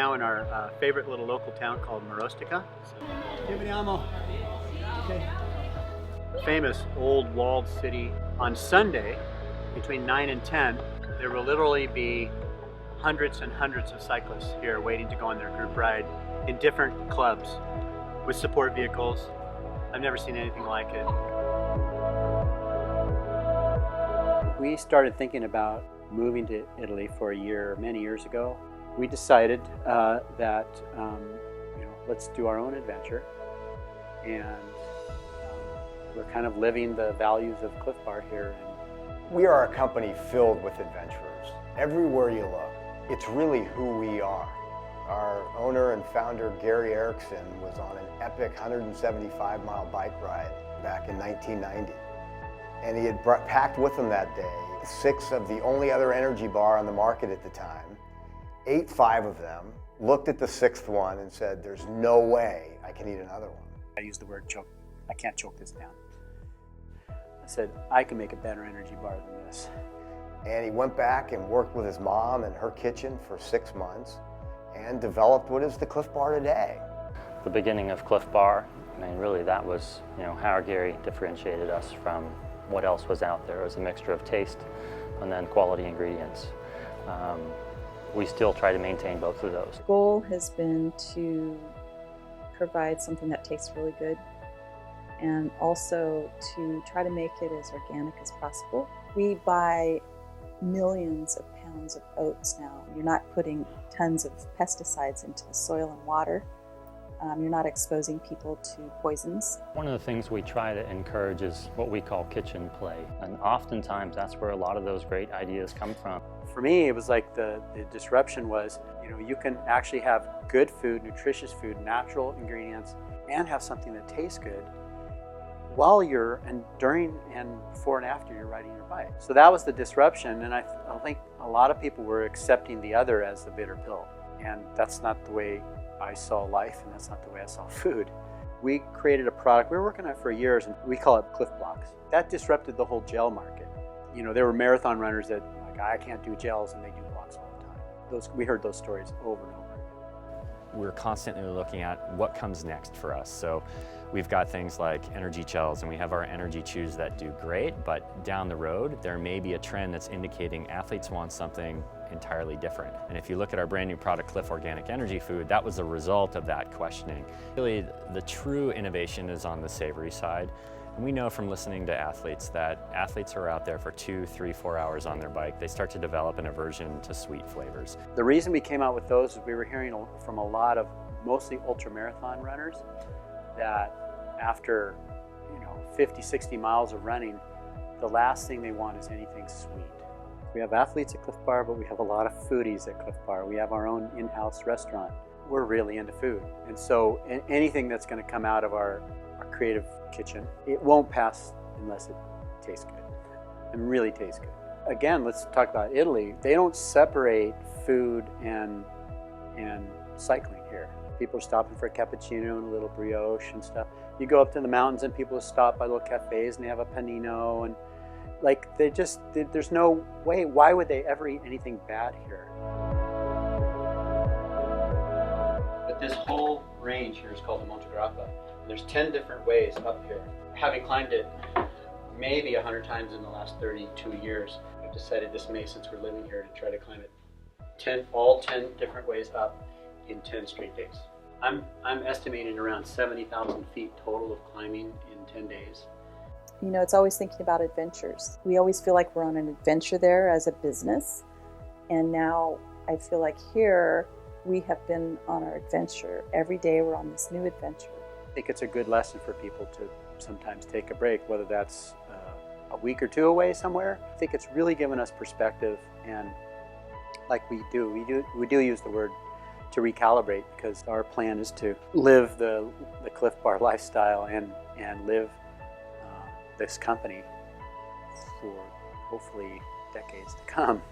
now in our favorite little local town called Marostica. So, okay. Famous old walled city. On Sunday, between 9 and 10, there will literally be hundreds and hundreds of cyclists here waiting to go on their group ride in different clubs with support vehicles. I've never seen anything like it. We started thinking about moving to Italy for a year, many years ago. We decided that let's do our own adventure, and we're kind of living the values of Clif Bar here. We are a company filled with adventurers. Everywhere you look, it's really who we are. Our owner and founder, Gary Erickson, was on an epic 175-mile bike ride back in 1990. And he had packed with him that day 6 of the only other energy bar on the market at the time, ate 5 of them, looked at the 6th one and said, "There's no way I can eat another one." I used the word choke. I can't choke this down. I said, I can make a better energy bar than this. And he went back and worked with his mom in her kitchen for 6 months and developed what is the Clif Bar today. The beginning of Clif Bar, I mean, really that was, how Gary differentiated us from what else was out there. It was a mixture of taste and then quality ingredients. We still try to maintain both of those. The goal has been to provide something that tastes really good, and also to try to make it as organic as possible. We buy millions of pounds of oats now. You're not putting tons of pesticides into the soil and water. You're not exposing people to poisons. One of the things we try to encourage is what we call kitchen play. And oftentimes that's where a lot of those great ideas come from. For me, it was like the disruption was, you can actually have good food, nutritious food, natural ingredients, and have something that tastes good while you're, and during and before and after you're riding your bike. So that was the disruption, and I think a lot of people were accepting the other as the bitter pill. And that's not the way I saw life, and that's not the way I saw food. We created a product, we were working on it for years, and we call it Clif Blocks. That disrupted the whole gel market. There were marathon runners that, like, I can't do gels, and they do blocks all the time. We heard those stories over and over again. We're constantly looking at what comes next for us. So we've got things like energy gels, and we have our energy chews that do great, but down the road, there may be a trend that's indicating athletes want something entirely different. And if you look at our brand new product, Clif Organic Energy Food, that was a result of that questioning. Really, the true innovation is on the savory side. And we know from listening to athletes that athletes are out there for 2, 3, 4 hours on their bike. They start to develop an aversion to sweet flavors. The reason we came out with those is we were hearing from a lot of mostly ultra-marathon runners that after 50, 60 miles of running, the last thing they want is anything sweet. We have athletes at Clif Bar, but we have a lot of foodies at Clif Bar. We have our own in-house restaurant. We're really into food. And so anything that's going to come out of our creative kitchen, it won't pass unless it tastes good and really tastes good. Again, let's talk about Italy. They don't separate food and cycling here. People are stopping for a cappuccino and a little brioche and stuff. You go up to the mountains and people stop by little cafes and they have a panino, and there's no way, why would they ever eat anything bad here? But this whole range here is called the Monte Grappa. There's 10 different ways up here. Having climbed it maybe 100 times in the last 32 years, I've decided this May, since we're living here, to try to climb it all 10 different ways up in 10 straight days. I'm estimating around 70,000 feet total of climbing in 10 days. It's always thinking about adventures. We always feel like we're on an adventure there as a business. And now I feel like here we have been on our adventure. Every day we're on this new adventure. I think it's a good lesson for people to sometimes take a break, whether that's a week or 2 away somewhere. I think it's really given us perspective, and like we do use the word to recalibrate, because our plan is to live the Clif Bar lifestyle and live this company for hopefully decades to come.